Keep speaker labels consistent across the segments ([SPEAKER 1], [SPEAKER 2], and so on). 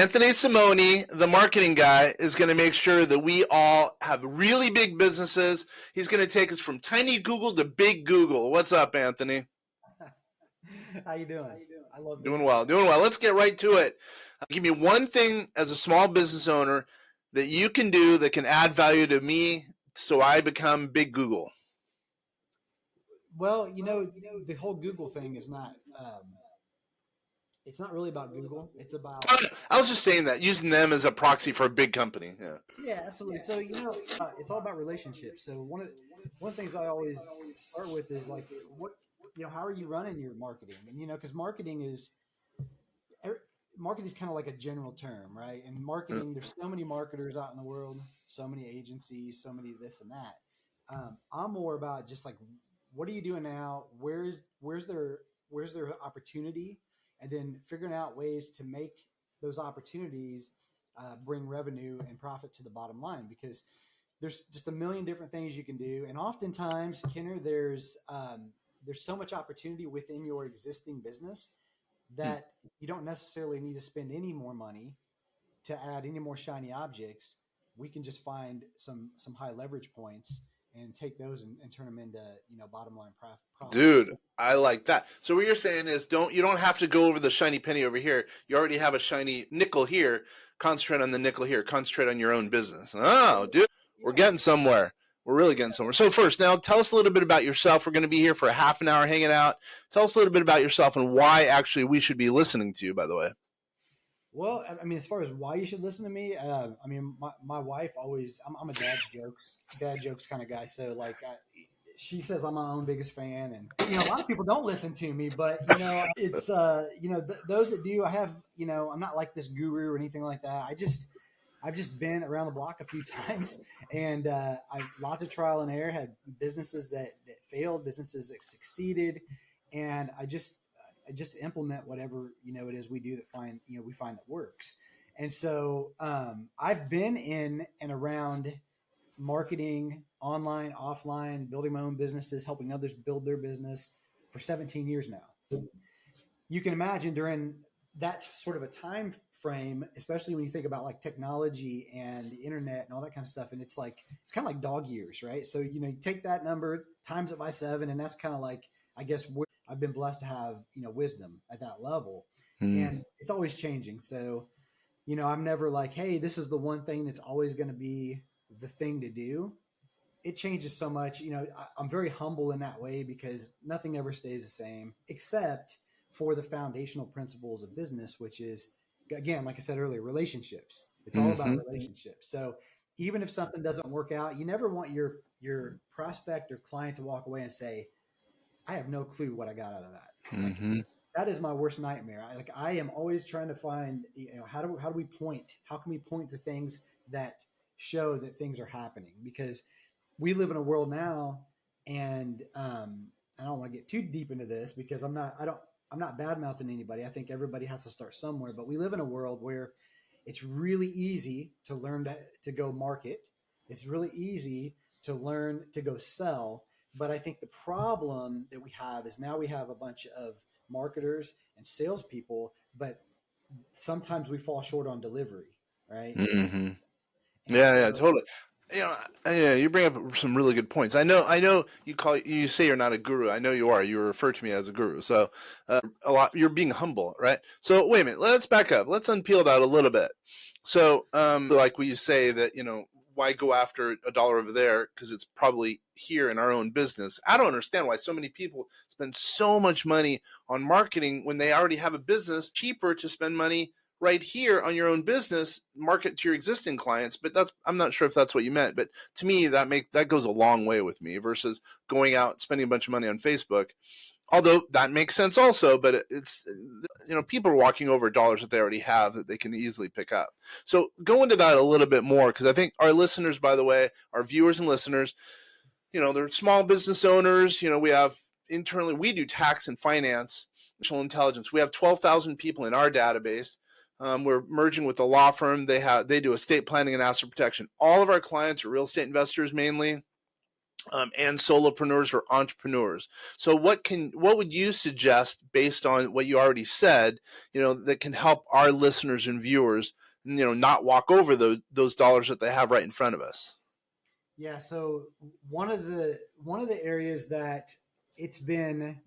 [SPEAKER 1] Anthony Simone, the marketing guy, is going to make sure that we all have really big businesses. He's going to take us from tiny Google to big Google. What's up, Anthony?
[SPEAKER 2] How you doing? I love
[SPEAKER 1] Doing well. Let's get right to it. Give me one thing as a small business owner that you can do that can add value to me so I become big Google.
[SPEAKER 2] Well, the whole Google thing is not. It's not really about Google. It's about.
[SPEAKER 1] I was just saying that, using them as a proxy for a big company.
[SPEAKER 2] Yeah, absolutely. So it's all about relationships. So one of the things I always start with is like, how are you running your marketing? And because marketing is kind of like a general term, right? And marketing, there's so many marketers out in the world, so many agencies, so many this and that. I'm more about just like, what are you doing now? Where's their opportunity? And then figuring out ways to make those opportunities bring revenue and profit to the bottom line, because there's just a million different things you can do. And oftentimes, Kenner, there's so much opportunity within your existing business that you don't necessarily need to spend any more money to add any more shiny objects. We can just find some high leverage points and take those and turn them into bottom line profits.
[SPEAKER 1] Dude, I like that. So what you're saying is you don't have to go over the shiny penny over here. You already have a shiny nickel here. Concentrate on the nickel here. Concentrate on your own business. Oh, dude, we're getting somewhere. We're really getting somewhere. So first, now tell us a little bit about yourself. We're going to be here for a half an hour hanging out. Tell us a little bit about yourself and why actually we should be listening to you, by the way.
[SPEAKER 2] Well, I mean, as far as why you should listen to me, my wife always, I'm a dad jokes kind of guy. So like, she says I'm my own biggest fan, and a lot of people don't listen to me, but it's those that do, I have, I'm not like this guru or anything like that. I've just been around the block a few times, and I've lots of trial and error, had businesses that failed, businesses that succeeded, and I just implement whatever it is we do that we find that works. And so I've been in and around marketing, online, offline, building my own businesses, helping others build their business for 17 years now. You can imagine during that sort of a time frame, especially when you think about like technology and the internet and all that kind of stuff, and it's kind of like dog years, right? So you take that number, times it by 7, and that's kind of like, I guess, I've been blessed to have wisdom at that level, and it's always changing. So I'm never like, hey, this is the one thing that's always going to be the thing to do. It changes so much. I'm very humble in that way, because nothing ever stays the same except for the foundational principles of business, which is, again, like I said earlier, relationships. It's all about relationships. So even if something doesn't work out, you never want your prospect or client to walk away and say, I have no clue what I got out of that. That is my worst nightmare. I am always trying to find, how do we point? How can we point to things that show that things are happening? Because we live in a world now, and I don't want to get too deep into this, because I'm not bad mouthing anybody. I think everybody has to start somewhere, but we live in a world where it's really easy to learn to go market. It's really easy to learn to go sell. But I think the problem that we have is now we have a bunch of marketers and salespeople, but sometimes we fall short on delivery, right?
[SPEAKER 1] Yeah, totally. You bring up some really good points. I know you say you're not a guru. I know you are. You refer to me as a guru. So a lot, you're being humble, right? So wait a minute, let's back up. Let's unpeel that a little bit. So like we say that, why go after $1 over there? Because it's probably here in our own business. I don't understand why so many people spend so much money on marketing when they already have a business. Cheaper to spend money right here on your own business, market to your existing clients. But I'm not sure if that's what you meant. But to me, that goes a long way with me versus going out, spending a bunch of money on Facebook. Although that makes sense also, but it's, people are walking over dollars that they already have that they can easily pick up. So go into that a little bit more, because I think our listeners, by the way, our viewers and listeners, they're small business owners. We have internally, we do tax and finance, artificial intelligence. We have 12,000 people in our database. We're merging with a law firm. They do estate planning and asset protection. All of our clients are real estate investors mainly. and solopreneurs or entrepreneurs. So what would you suggest based on what you already said, that can help our listeners and viewers, not walk over those dollars that they have right in front of us?
[SPEAKER 2] Yeah. So one of the areas that it's been,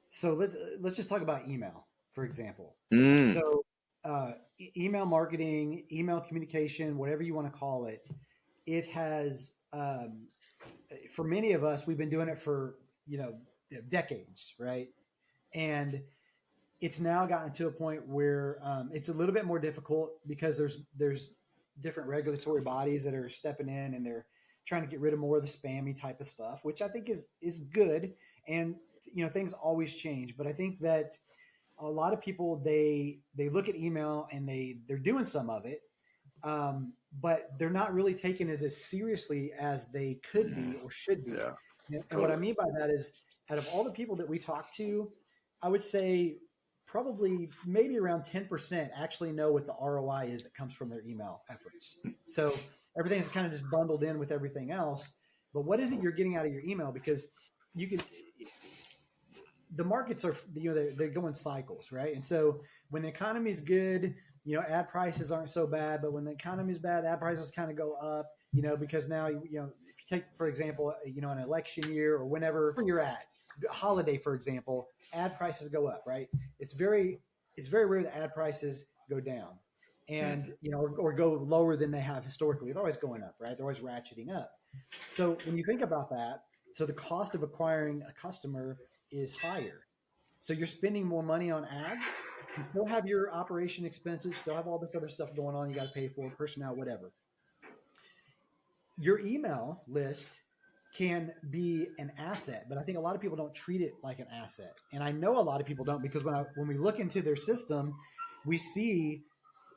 [SPEAKER 2] so let's just talk about email, for example.
[SPEAKER 1] Mm.
[SPEAKER 2] So email marketing, email communication, whatever you want to call it, it has for many of us, we've been doing it for decades, right? And it's now gotten to a point where it's a little bit more difficult because there's different regulatory bodies that are stepping in and they're trying to get rid of more of the spammy type of stuff, which I think is good. And things always change, but I think that a lot of people they look at email and they're doing some of it, but they're not really taking it as seriously as they could be or should be.
[SPEAKER 1] Yeah,
[SPEAKER 2] And what I
[SPEAKER 1] totally.
[SPEAKER 2] mean by that is, out of all the people that we talk to, I would say probably maybe around 10% actually know what the ROI is that comes from their email efforts. So everything's kind of just bundled in with everything else. But what is it you're getting out of your email? Because you can, the markets are, they go in cycles, right? And so when the economy is good, ad prices aren't so bad, but when the economy is bad, ad prices kind of go up, because now, if you take, for example, an election year or whenever you're at holiday, for example, ad prices go up, right? It's very, it's very rare that ad prices go down and,
[SPEAKER 1] Mhm.
[SPEAKER 2] or go lower than they have historically. They're always going up, right? They're always ratcheting up. So when you think about that, so the cost of acquiring a customer is higher. So you're spending more money on ads. You still have your operation expenses, still have all this other stuff going on you got to pay for, personnel, whatever. Your email list can be an asset, but I think a lot of people don't treat it like an asset. And I know a lot of people don't, because when we look into their system, we see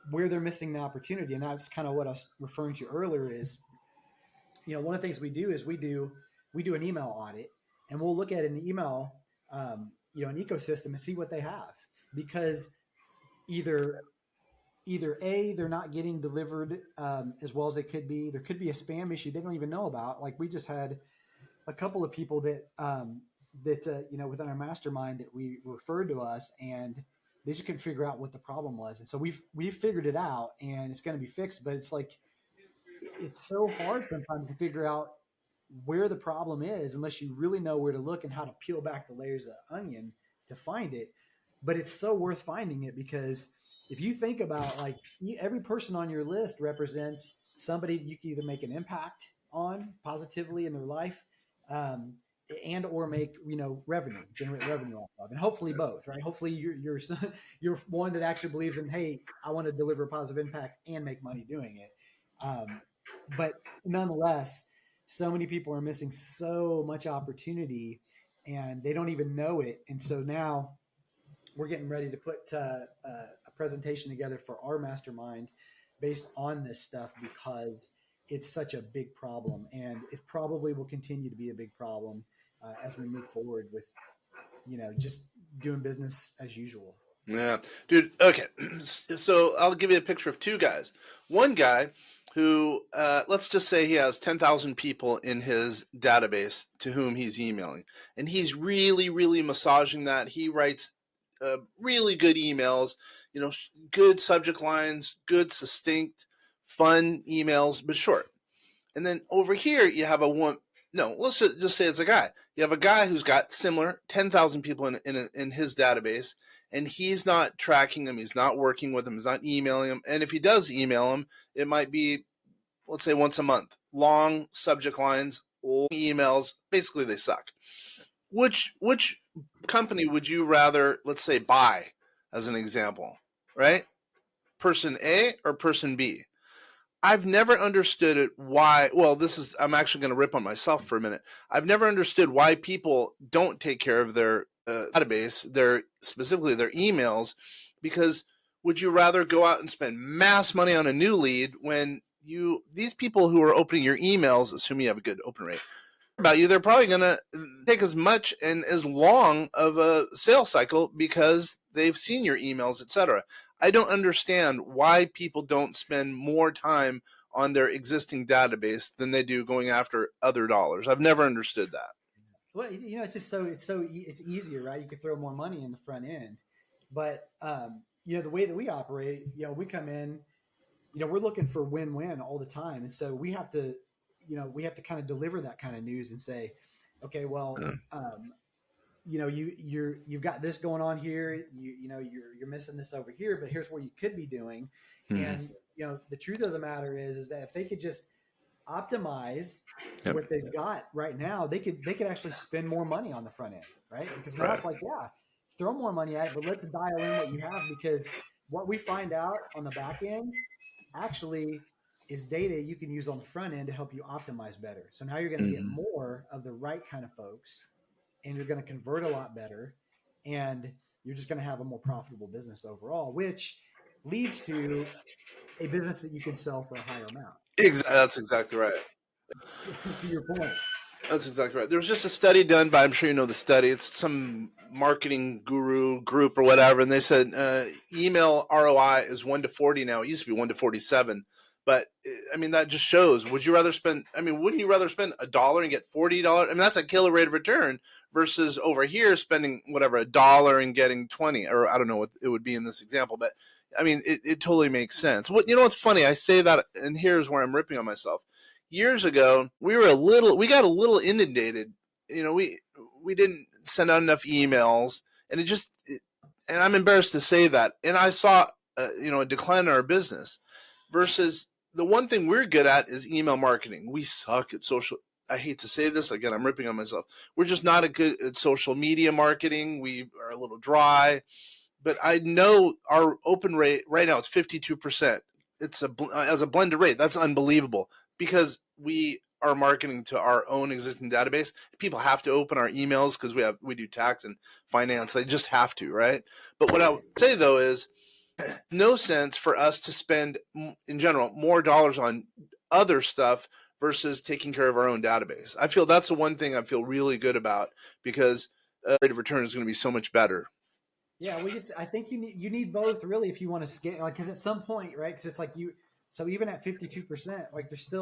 [SPEAKER 2] where they're missing the opportunity. And that's kind of what I was referring to earlier is, one of the things we do is we do an email audit, and we'll look at an email, an ecosystem, and see what they have, because either either a they're not getting delivered as well as they could be. There could be a spam issue they don't even know about. Like we just had a couple of people that within our mastermind that we referred to us, and they just couldn't figure out what the problem was. And so we've figured it out, and it's going to be fixed. But it's like it's so hard sometimes to figure out where the problem is unless you really know where to look and how to peel back the layers of the onion to find it. But it's so worth finding it, because if you think about, like, every person on your list represents somebody you can either make an impact on positively in their life, um, and or make generate revenue off of, and hopefully both, right? Hopefully you're one that actually believes in, hey, I want to deliver a positive impact and make money doing it. But nonetheless, so many people are missing so much opportunity and they don't even know it. And so now we're getting ready to put a presentation together for our mastermind based on this stuff, because it's such a big problem, and it probably will continue to be a big problem as we move forward with just doing business as usual.
[SPEAKER 1] Yeah, dude. Okay, so I'll give you a picture of two guys. One guy who, let's just say, he has 10,000 people in his database to whom he's emailing, and he's really, really massaging that. He writes really good emails, good subject lines, good, succinct, fun emails, but short. And then over here, you have a one. No, let's just say it's a guy. You have a guy who's got similar 10,000 people in his database, and he's not tracking them. He's not working with them. He's not emailing them. And if he does email them, it might be, let's say, once a month. Long subject lines, long emails. Basically, they suck. Which company would you rather, let's say, buy as an example, right? Person A or person B? I've never understood it why. Well, I'm actually going to rip on myself for a minute. I've never understood why people don't take care of their database, specifically their emails, because would you rather go out and spend mass money on a new lead when these people who are opening your emails, assuming you have a good open rate, about you, they're probably going to take as much and as long of a sales cycle because they've seen your emails, etc. I don't understand why people don't spend more time on their existing database than they do going after other dollars. I've never understood that.
[SPEAKER 2] Well, it's just it's easier, right? You can throw more money in the front end, but the way that we operate, we come in, we're looking for win-win all the time, and so we have to kind of deliver that kind of news and say, okay, well, you've got this going on here, you're missing this over here, but here's where you could be doing,
[SPEAKER 1] Mm-hmm.
[SPEAKER 2] and the truth of the matter is that if they could just optimize
[SPEAKER 1] Yep.
[SPEAKER 2] what they've got right now, they could actually spend more money on the front end, right? Because now
[SPEAKER 1] Right.
[SPEAKER 2] it's like, yeah, throw more money at it, but let's dial in what you have, because what we find out on the back end actually is data you can use on the front end to help you optimize better. So now you're going to get
[SPEAKER 1] Mm-hmm.
[SPEAKER 2] more of the right kind of folks, and you're going to convert a lot better, and you're just going to have a more profitable business overall, which leads to a business that you can sell for a higher amount.
[SPEAKER 1] That's exactly right.
[SPEAKER 2] To your point.
[SPEAKER 1] That's exactly right. There was just a study done by, I'm sure you know the study. It's some marketing guru group or whatever, and they said email ROI is 1 to 40 now. It used to be 1 to 47, but I mean that just shows. Would you rather spend? I mean, wouldn't you rather spend $1 and get $40? I mean, that's a killer rate of return versus over here spending whatever $1 and getting 20, or I don't know what it would be in this example, but I mean, it totally makes sense. What what's funny? I say that, and here's where I'm ripping on myself. Years ago, we got a little inundated. We didn't send out enough emails, and and I'm embarrassed to say that. And I saw, a decline in our business. Versus the one thing we're good at is email marketing. We suck at social. I hate to say this again. I'm ripping on myself. We're just not a good at social media marketing. We are a little dry. But I know our open rate right now it's 52%. It's as a blended rate. That's unbelievable because we are marketing to our own existing database. People have to open our emails because we do tax and finance. They just have to, right? But what I would say though is no sense for us to spend in general more dollars on other stuff versus taking care of our own database. I feel that's the one thing I feel really good about because rate of return is going to be so much better.
[SPEAKER 2] Yeah, I think you need both really if you want to scale. Like, because at some point, right? Because it's like you. So even at 52%, like there's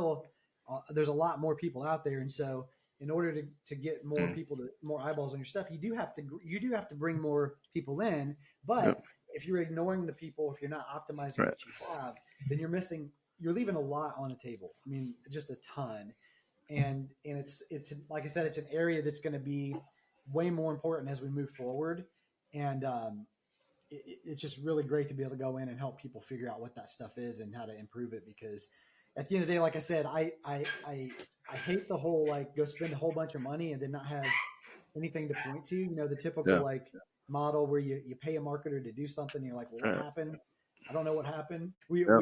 [SPEAKER 2] a lot more people out there, and so in order to get more people to more eyeballs on your stuff, you do have to bring more people in. But
[SPEAKER 1] Yep.
[SPEAKER 2] if you're ignoring the people, if you're not optimizing
[SPEAKER 1] Right.
[SPEAKER 2] what you have, then you're leaving a lot on the table. I mean, just a ton. And it's like I said, it's an area that's going to be way more important as we move forward. And it's just really great to be able to go in and help people figure out what that stuff is and how to improve it. Because at the end of the day, like I said, I hate the whole like go spend a whole bunch of money and then not have anything to point to. The typical
[SPEAKER 1] Yeah.
[SPEAKER 2] like model where you pay a marketer to do something. And you're like, well, what
[SPEAKER 1] Right.
[SPEAKER 2] happened? I don't know what happened. We,
[SPEAKER 1] Yep.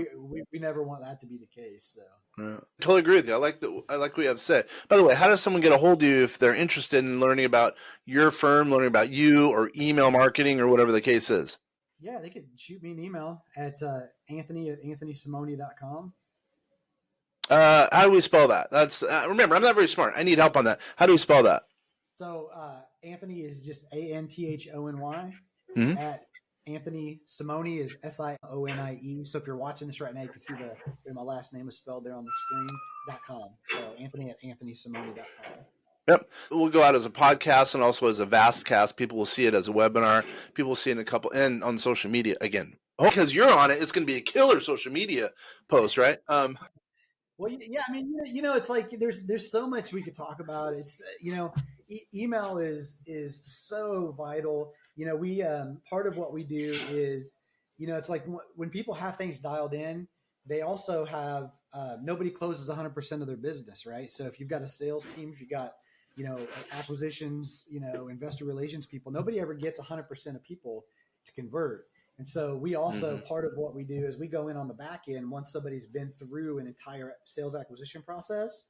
[SPEAKER 2] we never want that to be the case. So.
[SPEAKER 1] Yeah. Totally agree with you. I like what you have said. By the way, how does someone get a hold of you if they're interested in learning about your firm, learning about you, or email marketing, or whatever the case is?
[SPEAKER 2] Yeah, they could shoot me an email at anthony@anthonysimoni.com.
[SPEAKER 1] How do we spell that? That's remember, I'm not very smart. I need help on that. How do we spell that?
[SPEAKER 2] So Anthony is just Anthony
[SPEAKER 1] Mm-hmm.
[SPEAKER 2] at Anthony Simoni is SIONIE. So if you're watching this right now, you can see my last name is spelled there on the screen.com. So Anthony at AnthonySimoni.com.
[SPEAKER 1] Yep. We'll go out as a podcast and also as a vast cast. People will see it as a webinar. People will see it in a couple and on social media again. Because you're on it, it's going to be a killer social media post, right?
[SPEAKER 2] Well, yeah, I mean, it's like there's so much we could talk about. It's email is so vital. We part of what we do is, it's like when people have things dialed in, they also have nobody closes 100% of their business, right? So if you've got a sales team, if you got acquisitions, investor relations people, nobody ever gets 100% of people to convert. And so we also, part of what we do is we go in on the back end once somebody's been through an entire sales acquisition process.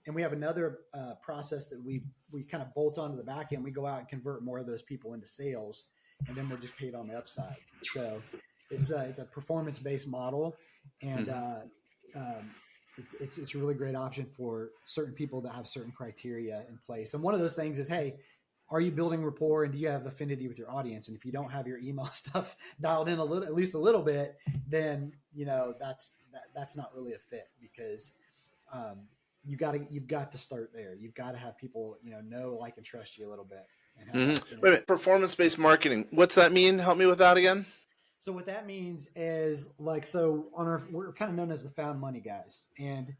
[SPEAKER 2] And we have another process that we kind of bolt onto the back end. We go out and convert more of those people into sales, and then we're just paid on the upside. So it's a performance-based model, and it's a really great option for certain people that have certain criteria in place. And one of those things is, hey, are you building rapport and do you have affinity with your audience? And if you don't have your email stuff dialed in a little, at least a little bit, then that's not really a fit because um, you've got to start there. You've got to have people know, like, and trust you a little bit and have
[SPEAKER 1] Hmm.
[SPEAKER 2] that
[SPEAKER 1] Wait a
[SPEAKER 2] affinity.
[SPEAKER 1] minute. Performance-based marketing. What's that mean? Help me with that again.
[SPEAKER 2] So what that means is, like, so on our, we're kind of known as the found money guys. And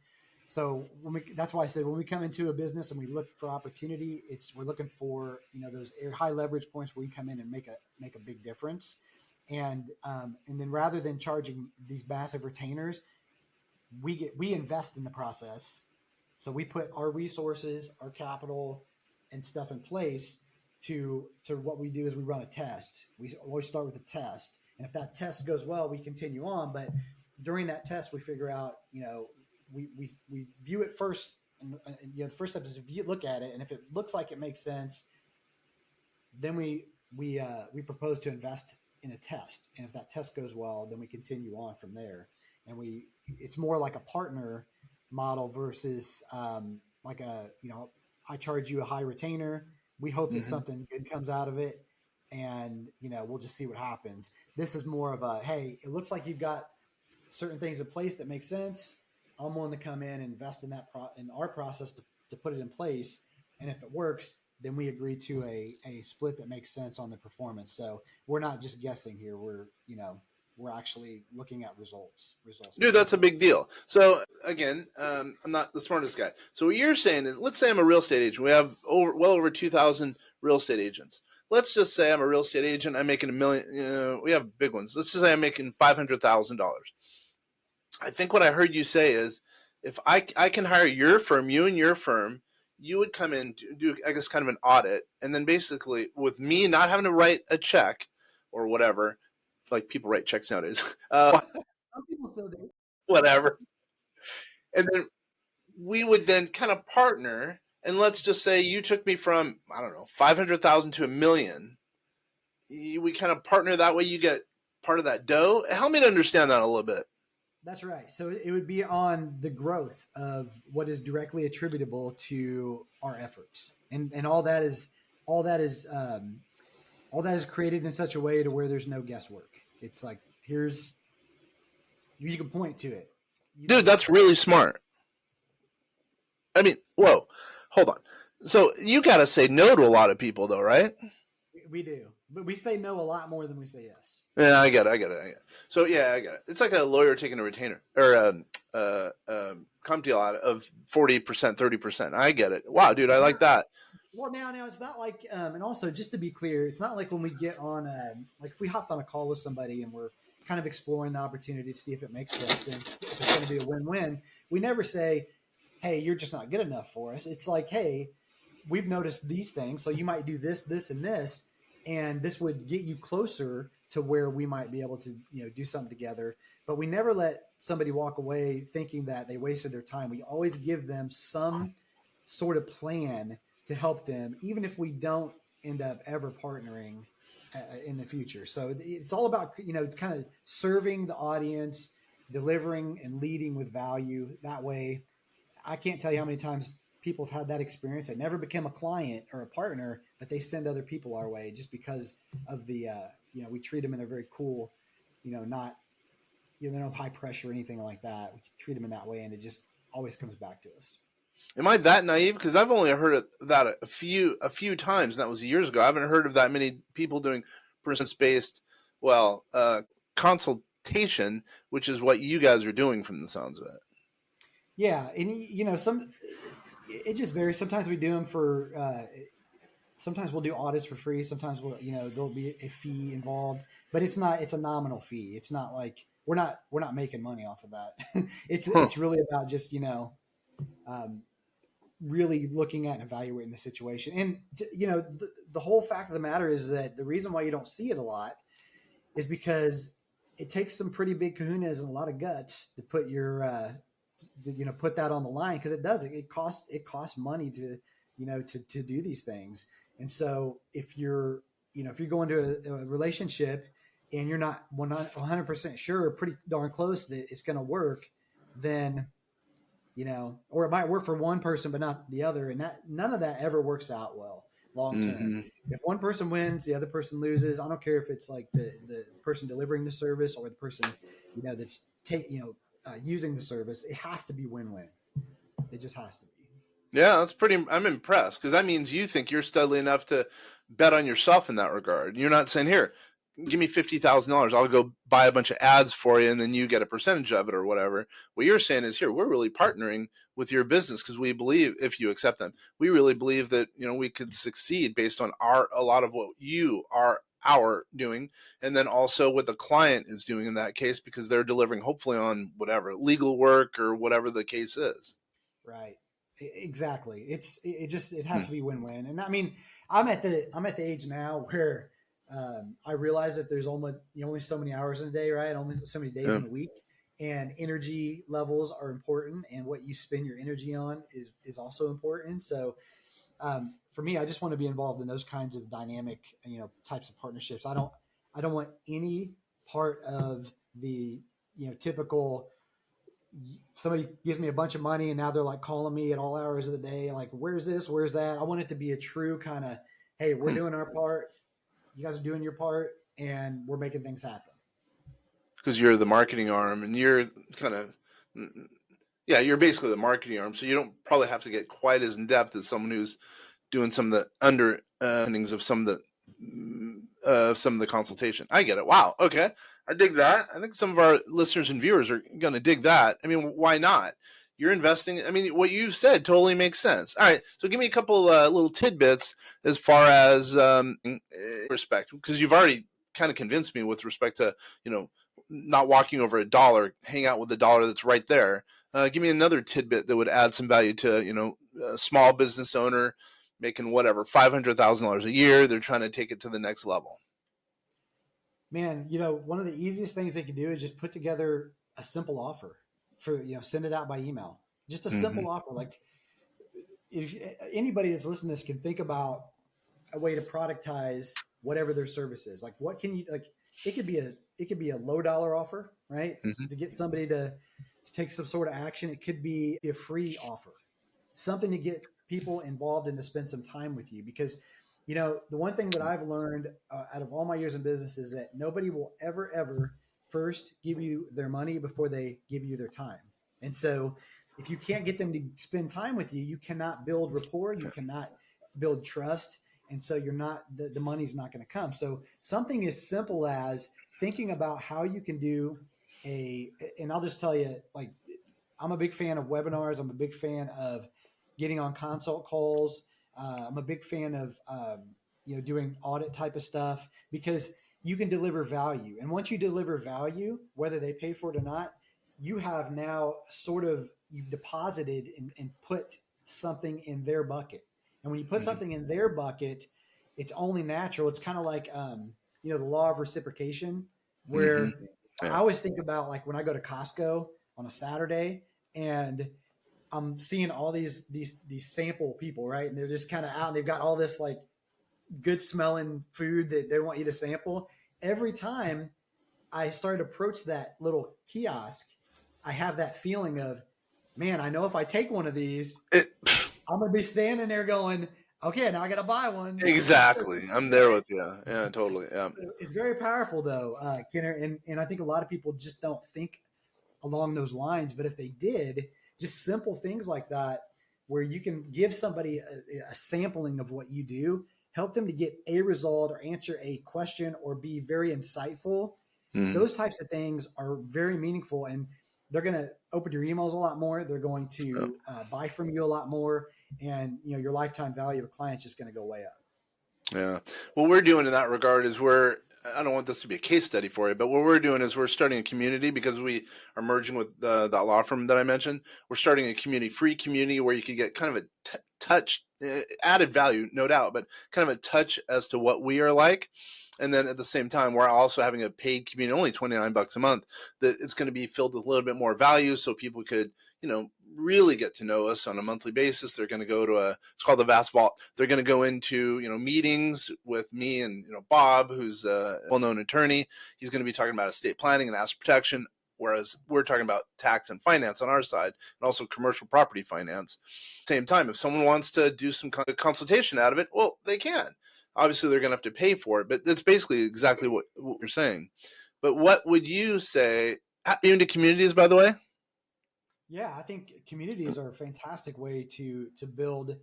[SPEAKER 2] so that's why I said when we come into a business and we look for opportunity, we're looking for, those high leverage points where we come in and make a big difference. And then rather than charging these massive retainers, we invest in the process. So we put our resources, our capital, and stuff in place to what we do is we run a test. We always start with a test, and if that test goes well, we continue on. But during that test, we figure out, we view it first, and the first step is to look at it, and if it looks like it makes sense, then we propose to invest in a test, and if that test goes well, then we continue on from there. And it's more like a partner model versus like I charge you a high retainer. We hope that
[SPEAKER 1] Hmm.
[SPEAKER 2] something good comes out of it, and we'll just see what happens. This is more of a, hey, it looks like you've got certain things in place that make sense. I'm willing to come in and invest in in our process to put it in place. And if it works, then we agree to a split that makes sense on the performance. So we're not just guessing here. We're actually looking at results
[SPEAKER 1] Dude,
[SPEAKER 2] based
[SPEAKER 1] that's a
[SPEAKER 2] on.
[SPEAKER 1] big deal. So again, I'm not the smartest guy. So what you're saying is, let's say I'm a real estate agent. We have well over 2,000 real estate agents. Let's just say I'm a real estate agent. I'm making $1 million. We have big ones. Let's just say I'm making $500,000. I think what I heard you say is, if I can hire your firm, you and your firm, you would come in to do, I guess, kind of an audit, and then basically with me not having to write a check or whatever, like people write checks nowadays,
[SPEAKER 2] Some people still do.
[SPEAKER 1] whatever, and then we would then kind of partner. And let's just say you took me from, I don't know, 500,000 to $1 million. We kind of partner that way. You get part of that dough. Help me to understand that a little bit.
[SPEAKER 2] That's right. So it would be on the growth of what is directly attributable to our efforts, and all that is all that is created in such a way to where there's no guesswork. It's like, here's, you can point to it.
[SPEAKER 1] Dude, that's really smart. I mean, whoa, hold on. So you got to say no to a lot of people, though, right?
[SPEAKER 2] We do, but we say no a lot more than we say yes.
[SPEAKER 1] Yeah, I get it. I get it. I get it. So yeah, I get it. It's like a lawyer taking a retainer or comp deal out of 40%, 30%. I get it. Wow, dude, I
[SPEAKER 2] Yeah.
[SPEAKER 1] like that.
[SPEAKER 2] Well, now it's not like, and also just to be clear, it's not like when we get on, like if we hopped on a call with somebody and we're kind of exploring the opportunity to see if it makes sense and if it's going to be a win-win. We never say, "Hey, you're just not good enough for us." It's like, "Hey, we've noticed these things, so you might do this, this, and this, and this would get you closer to where we might be able to, do something together." But we never let somebody walk away thinking that they wasted their time. We always give them some sort of plan to help them, even if we don't end up ever partnering in the future. So it's all about, kind of serving the audience, delivering and leading with value. That way, I can't tell you how many times people have had that experience. They never became a client or a partner, but they send other people our way just because of the, we treat them in a very cool, not, no high pressure or anything like that. We treat them in that way, and it just always comes back to us.
[SPEAKER 1] Am I that naive? Because I've only heard of that a few times, and that was years ago. I haven't heard of that many people doing performance-based, well, consultation, which is what you guys are doing from the sounds of it.
[SPEAKER 2] Yeah, and it just varies. Sometimes we do them for. Sometimes we'll do audits for free. Sometimes there'll be a fee involved, but it's a nominal fee. It's not like we're not making money off of that.
[SPEAKER 1] Huh.
[SPEAKER 2] It's really about just um, really looking at and evaluating the situation. And the whole fact of the matter is that the reason why you don't see it a lot is because it takes some pretty big kahunas and a lot of guts to put your put that on the line, because it costs money to to do these things. And so if you're going to a relationship and you're not 100% sure, pretty darn close that it's going to work, then or it might work for one person but not the other, and that none of that ever works out well. long term.
[SPEAKER 1] Hmm.
[SPEAKER 2] If one person wins, the other person loses. I don't care if it's like the person delivering the service or the person, that's using the service. It has to be win-win. It just has to be.
[SPEAKER 1] Yeah, that's pretty. I'm impressed because that means you think you're studly enough to bet on yourself in that regard. You're not saying, "Here, give me $50,000. I'll go buy a bunch of ads for you, and then you get a percentage of it or whatever." What you're saying is, "Here, we're really partnering with your business because we believe, if you accept them, we really believe that we could succeed based on a lot of what you are our doing, and then also what the client is doing in that case because they're delivering hopefully on whatever legal work or whatever the case is."
[SPEAKER 2] Right. Exactly. It
[SPEAKER 1] Hmm.
[SPEAKER 2] has to be win-win. And I mean, I'm at the age now where I realize that there's only so many hours in a day, right? Only so many days
[SPEAKER 1] Yeah.
[SPEAKER 2] in a week, and energy levels are important, and what you spend your energy on is also important. So for me, I just want to be involved in those kinds of dynamic, types of partnerships. I don't want any part of the typical somebody gives me a bunch of money and now they're like calling me at all hours of the day, like, where's this, where's that. I want it to be a true kind of, hey, we're
[SPEAKER 1] Hmm.
[SPEAKER 2] doing our part, you guys are doing your part, and we're making things happen.
[SPEAKER 1] Because you're the marketing arm and you're kind of yeah, you're basically the marketing arm, so you don't probably have to get quite as in depth as someone who's doing some of the underpinnings of some of the consultation. I get it. Wow. Okay, I dig that. I think some of our listeners and viewers are going to dig that. I mean, why not? You're investing. I mean, what you said totally makes sense. All right, so give me a couple little tidbits as far as respect, because you've already kind of convinced me with respect to not walking over a dollar, hang out with the dollar that's right there. Give me another tidbit that would add some value to a small business owner making whatever $500,000 a year. They're trying to take it to the next level.
[SPEAKER 2] Man, one of the easiest things they can do is just put together a simple offer for, send it out by email. Just a
[SPEAKER 1] Mm-hmm.
[SPEAKER 2] simple offer. Like, if anybody that's listening to this can think about a way to productize whatever their service is. Like, what can you like? It could be a low dollar offer, right?
[SPEAKER 1] Mm-hmm.
[SPEAKER 2] To get somebody to take some sort of action. It could be a free offer, something to get people involved and to spend some time with you. Because the one thing that I've learned out of all my years in business is that nobody will ever first give you their money before they give you their time. And so if you can't get them to spend time with you, you cannot build rapport, you cannot build trust, and so you're not the money's not going to come. So something as simple as thinking about how you can do a and I'll just tell you, like, I'm a big fan of webinars. I'm a big fan of getting on consult calls. I'm a big fan of doing audit type of stuff because you can deliver value. And once you deliver value, whether they pay for it or not, you have now sort of you've deposited and put something in their bucket. And when you put
[SPEAKER 1] Mm-hmm.
[SPEAKER 2] something in their bucket, it's only natural. It's kind of like the law of reciprocation,
[SPEAKER 1] Mm-hmm.
[SPEAKER 2] where I
[SPEAKER 1] Yeah.
[SPEAKER 2] always think about, like, when I go to Costco on a Saturday and I'm seeing all these sample people, right? And they're just kind of out and they've got all this like good smelling food that they want you to sample. Every time I start to approach that little kiosk, I have that feeling of, man, I know if I take one of these,
[SPEAKER 1] It,
[SPEAKER 2] I'm gonna be standing there going, okay, now I gotta buy one.
[SPEAKER 1] exactly. I'm there
[SPEAKER 2] Right?
[SPEAKER 1] with you. Yeah, totally. Yeah.
[SPEAKER 2] It's very powerful though, Kenner, and I think a lot of people just don't think along those lines. But if they did, just simple things like that, where you can give somebody a sampling of what you do, help them to get a result or answer a question or be very insightful.
[SPEAKER 1] Mm-hmm.
[SPEAKER 2] Those types of things are very meaningful, and they're going to open your emails a lot more. They're going
[SPEAKER 1] Yeah.
[SPEAKER 2] to buy from you a lot more, and your lifetime value of a client is just going to go way up.
[SPEAKER 1] Yeah. What we're doing in that regard is I don't want this to be a case study for you, but what we're doing is we're starting a community because we are merging with that law firm that I mentioned. We're starting a free community where you can get kind of a touch, added value, no doubt, but kind of a touch as to what we are like. And then at the same time, we're also having a paid community, only $29 a month, that it's going to be filled with a little bit more value so people could, really get to know us on a monthly basis. They're going to go to it's called the Vast Vault. They're going to go into, meetings with me and, Bob, who's a well-known attorney. He's going to be talking about estate planning and asset protection. whereas we're talking about tax and finance on our side, and also commercial property finance. Same time, if someone wants to do some kind of consultation out of it, well, they can. Obviously, they're going to have to pay for it, but that's basically exactly what you're saying. But what would you say? Are you into communities, by the way?
[SPEAKER 2] Yeah, I think communities are a fantastic way to build,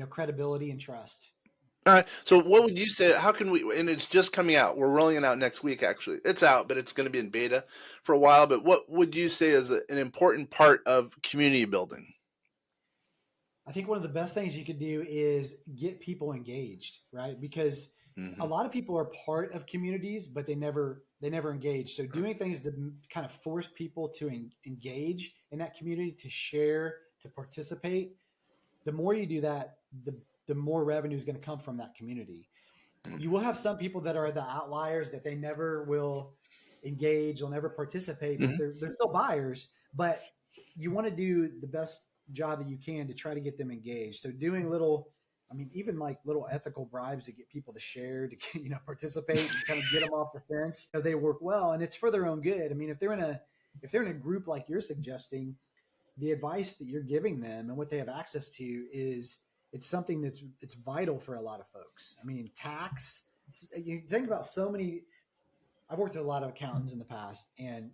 [SPEAKER 2] credibility and trust.
[SPEAKER 1] All right. So, what would you say? How can we? And it's just coming out. We're rolling it out next week. Actually, it's out, but it's going to be in beta for a while. But what would you say is an important part of community building?
[SPEAKER 2] I think one of the best things you could do is get people engaged, right? Because a
[SPEAKER 1] Mm-hmm.
[SPEAKER 2] lot of people are part of communities, but they never engage. So doing things to kind of force people to engage in that community, to share, to participate. The more you do that, the more revenue is going to come from that community. You will have some people that are the outliers that they never will engage, they'll never participate, but
[SPEAKER 1] Mm-hmm.
[SPEAKER 2] they're still buyers. But you want to do the best job that you can to try to get them engaged. So doing little, I mean, even like little ethical bribes to get people to share, to participate and kind of get them off the fence. They work well, and it's for their own good. I mean, if they're in a group like you're suggesting, the advice that you're giving them and what they have access to is it's something it's vital for a lot of folks. I mean, tax. You think about so many. I've worked with a lot of accountants in the past, and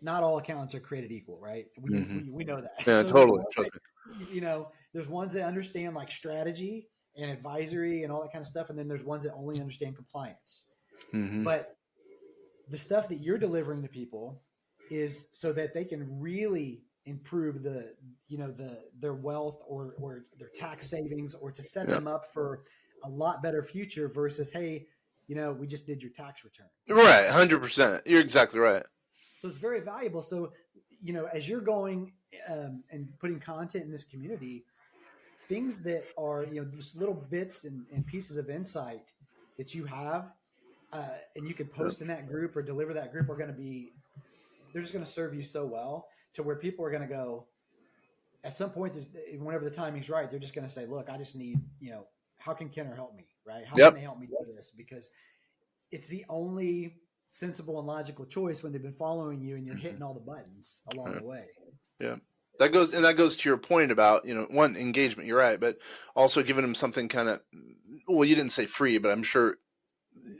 [SPEAKER 2] not all accountants are created equal, right? We
[SPEAKER 1] Mm-hmm.
[SPEAKER 2] we, we know that.
[SPEAKER 1] Yeah,
[SPEAKER 2] So there's
[SPEAKER 1] totally.
[SPEAKER 2] ones
[SPEAKER 1] Trust
[SPEAKER 2] that there's ones that understand like strategy and advisory and all that kind of stuff, and then there's ones that only understand compliance.
[SPEAKER 1] me. Mm-hmm.
[SPEAKER 2] But the stuff that you're delivering to people is so that they can really improve their wealth or their tax savings, or to set
[SPEAKER 1] Yeah.
[SPEAKER 2] them up for a lot better future versus, hey, we just did your tax return.
[SPEAKER 1] Right.
[SPEAKER 2] So
[SPEAKER 1] 100%. You're exactly right.
[SPEAKER 2] so it's very valuable. So as you're going and putting content in this community, things that are just little bits and pieces of insight that you have, and you can
[SPEAKER 1] Yeah.
[SPEAKER 2] post in that group or deliver that group, are going to be they're just going to serve you so well to where people are going to go at some point. Whenever the timing's right, they're just going to say, look, I just need, how can Kenner help me? Right. How can
[SPEAKER 1] Yep.
[SPEAKER 2] they help me do this? Because it's the only sensible and logical choice when they've been following you and you're
[SPEAKER 1] Mm-hmm.
[SPEAKER 2] hitting all the buttons along
[SPEAKER 1] Yeah.
[SPEAKER 2] the way.
[SPEAKER 1] Yeah. That goes to your point about, one, engagement, you're right, but also giving them something kind of, well, you didn't say free, but I'm sure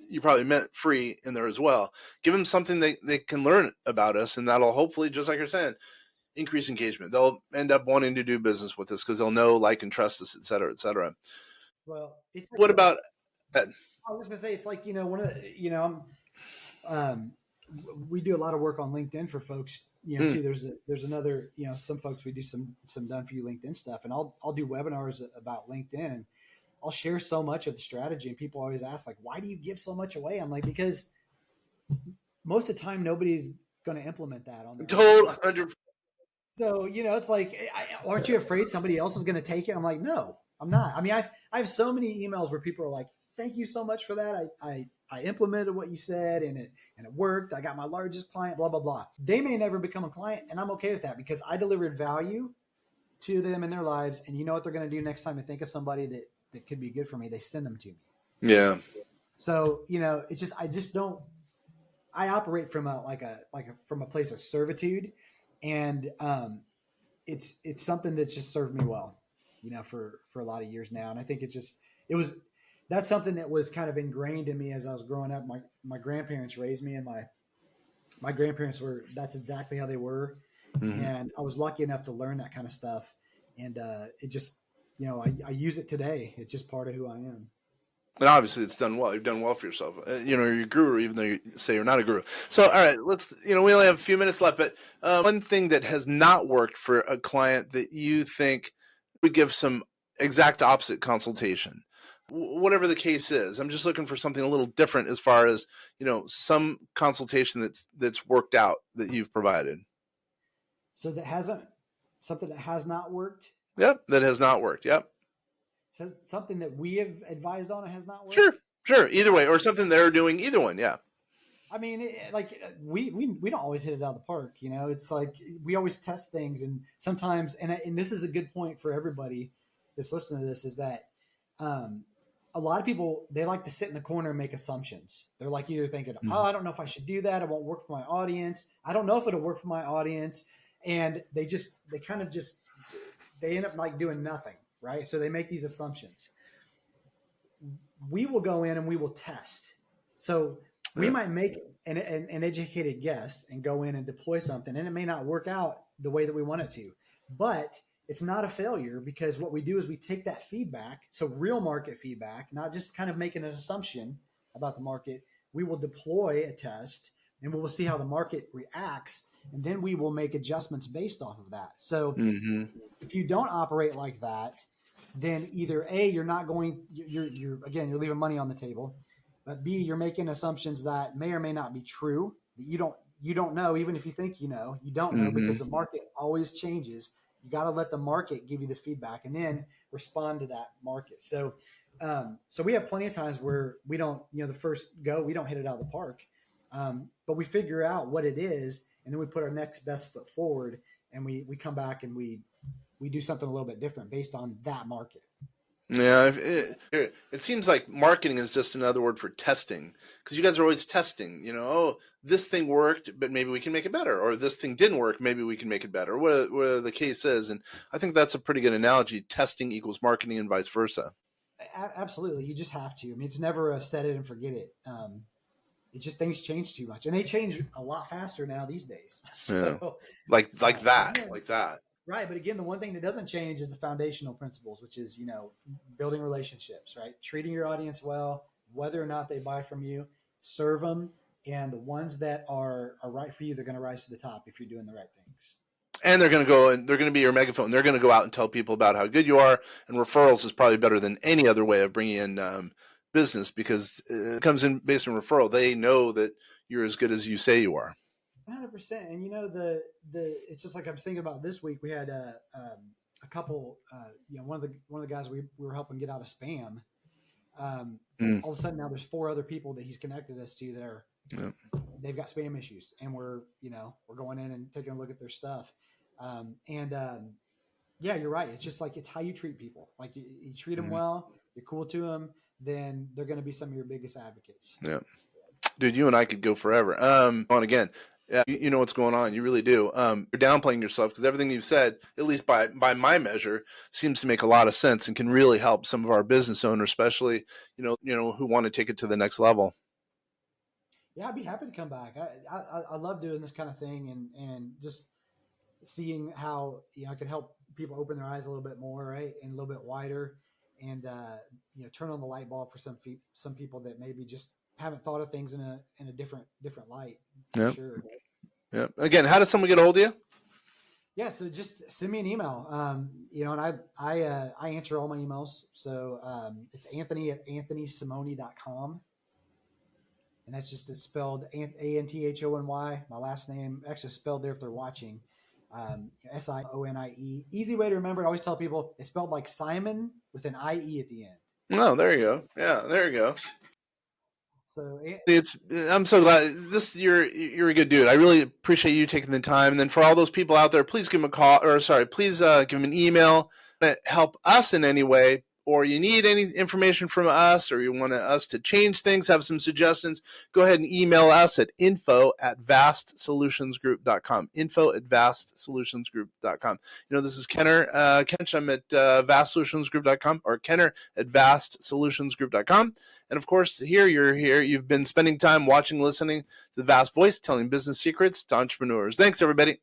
[SPEAKER 1] you probably meant free in there as well. Give them something they can learn about us, and that'll hopefully, just like you're saying, increase engagement. They'll end up wanting to do business with us because they'll know, like, and trust us, et cetera, et cetera.
[SPEAKER 2] Well, it's like,
[SPEAKER 1] What about that?
[SPEAKER 2] I was going to say, it's like, one of the, um, we do a lot of work on LinkedIn for folks,
[SPEAKER 1] Mm,
[SPEAKER 2] too. There's another, some folks, we do some done for you LinkedIn stuff, and I'll do webinars about LinkedIn, and I'll share so much of the strategy, and people always ask, like, why do you give so much away? I'm like, because most of the time nobody's going to implement that on their own.
[SPEAKER 1] total 100.
[SPEAKER 2] So, it's like, aren't you afraid somebody else is going to take it? I'm like, no, I'm not. I mean, I have so many emails where people are like, thank you so much for that. I implemented what you said, and it worked. I got my largest client, blah, blah, blah. They may never become a client, and I'm okay with that because I delivered value to them in their lives. And you know what they're going to do next time they think of somebody that could be good for me? They send them to me.
[SPEAKER 1] Yeah.
[SPEAKER 2] So, it's just, I just don't, I operate from from a place of servitude, and it's something that's just served me well, for a lot of years now. And I think that's something that was kind of ingrained in me as I was growing up. My grandparents raised me, and my grandparents that's exactly how they were.
[SPEAKER 1] Mm-hmm.
[SPEAKER 2] And I was lucky enough to learn that kind of stuff. And it just, I use it today. It's just part of who I am.
[SPEAKER 1] And obviously, it's done well. You've done well for yourself. You're a guru, even though you say you're not a guru. So, all right, let's. We only have a few minutes left, but one thing that has not worked for a client that you think would give some exact opposite consultation, whatever the case is. I'm just looking for something a little different as far as some consultation that's worked out that you've provided.
[SPEAKER 2] So something that has not worked.
[SPEAKER 1] Yep, that has not worked. Yep.
[SPEAKER 2] So something that we have advised on has not
[SPEAKER 1] Sure,
[SPEAKER 2] worked.
[SPEAKER 1] sure. Either way, or something they're doing. Either one. Yeah.
[SPEAKER 2] I mean, we don't always hit it out of the park. It's like we always test things, and sometimes, and this is a good point for everybody that's listening to this, is that a lot of people, they like to sit in the corner and make assumptions. They're like either thinking, oh,
[SPEAKER 1] Mhm.
[SPEAKER 2] I don't know if I should do that. It won't work for my audience. I don't know if it'll work for my audience. And they kind of just, they end up like doing nothing. Right. So they make these assumptions. We will go in and we will test. So we
[SPEAKER 1] Yeah.
[SPEAKER 2] might make an educated guess and go in and deploy something, and it may not work out the way that we want it to, but it's not a failure because what we do is we take that feedback, so real market feedback, not just kind of making an assumption about the market. We will deploy a test and we will see how the market reacts, and then we will make adjustments based off of that. So
[SPEAKER 1] Hmm.
[SPEAKER 2] if you don't operate like that, then either A, you're not going, you're again, you're leaving money on the table, but B, you're making assumptions that may or may not be true, that you don't know. Even if you think you don't know,
[SPEAKER 1] Hmm.
[SPEAKER 2] because the market always changes. You got to let the market give you the feedback and then respond to that market. So we have plenty of times where we don't, the first go, we don't hit it out of the park, but we figure out what it is, and then we put our next best foot forward, and we come back and we do something a little bit different based on that market.
[SPEAKER 1] Yeah, it seems like marketing is just another word for testing, because you guys are always testing. Oh, this thing worked, but maybe we can make it better, or this thing didn't work, maybe we can make it better, whatever the case is. And I think that's a pretty good analogy. Testing equals marketing, and vice versa.
[SPEAKER 2] Absolutely, you just have to. I mean, it's never a set it and forget it. It's just things change too much, and they change a lot faster now these days.
[SPEAKER 1] Yeah,
[SPEAKER 2] So,
[SPEAKER 1] like that,
[SPEAKER 2] yeah,
[SPEAKER 1] like that.
[SPEAKER 2] right. But again, the one thing that doesn't change is the foundational principles, which is building relationships, right? Treating your audience well, whether or not they buy from you, serve them, and the ones that are right for you, they're going to rise to the top if you're doing the right things.
[SPEAKER 1] And they're going to go and they're going to be your megaphone. They're going to go out and tell people about how good you are. And referrals is probably better than any other way of bringing in business, because it comes in based on referral. They know that you're as good as you say you are.
[SPEAKER 2] 100%. And the it's just like I'm thinking about this week. We had a couple. One of the guys we were helping get out of spam. Um,
[SPEAKER 1] Mm,
[SPEAKER 2] all of a sudden now there's four other people that he's connected us to that are
[SPEAKER 1] yeah.
[SPEAKER 2] they've got spam issues, and we're going in and taking a look at their stuff. And Yeah, you're right. It's just like it's how you treat people. Like you treat them
[SPEAKER 1] Mm,
[SPEAKER 2] well, you're cool to them, then they're going to be some of your biggest advocates.
[SPEAKER 1] yeah. Dude, you and I could go forever. On again. Yeah, you know what's going on. You really do. You're downplaying yourself, because everything you've said, at least by my measure, seems to make a lot of sense and can really help some of our business owners, especially who want to take it to the next level.
[SPEAKER 2] Yeah, I'd be happy to come back. I love doing this kind of thing, and just seeing how I can help people open their eyes a little bit more, right, and a little bit wider, and turn on the light bulb for some people that maybe just haven't thought of things in a different light, for
[SPEAKER 1] Yeah,
[SPEAKER 2] sure.
[SPEAKER 1] yeah. Again, how does someone get a hold of you?
[SPEAKER 2] Yeah, so just send me an email. And I answer all my emails. So it's Anthony@anthonysimone.com. And that's just it's spelled Anthony. My last name actually spelled there if they're watching. Sione. Easy way to remember. I always tell people it's spelled like Simon with an IE at the end.
[SPEAKER 1] Oh, there you go. Yeah, there you go.
[SPEAKER 2] So
[SPEAKER 1] I'm so glad you're a good dude. I really appreciate you taking the time. And then for all those people out there, please give him a call, or sorry, please give him an email that help us in any way, or you need any information from us, or you want us to change things, have some suggestions, go ahead and email us at info@vastsolutionsgroup.com. info@vastsolutionsgroup.com. This is Kenner Kench. I'm at vastsolutionsgroup.com, or Kenner@vastsolutionsgroup.com. And of course, you're here. You've been spending time watching, listening to the Vast Voice, telling business secrets to entrepreneurs. Thanks, everybody.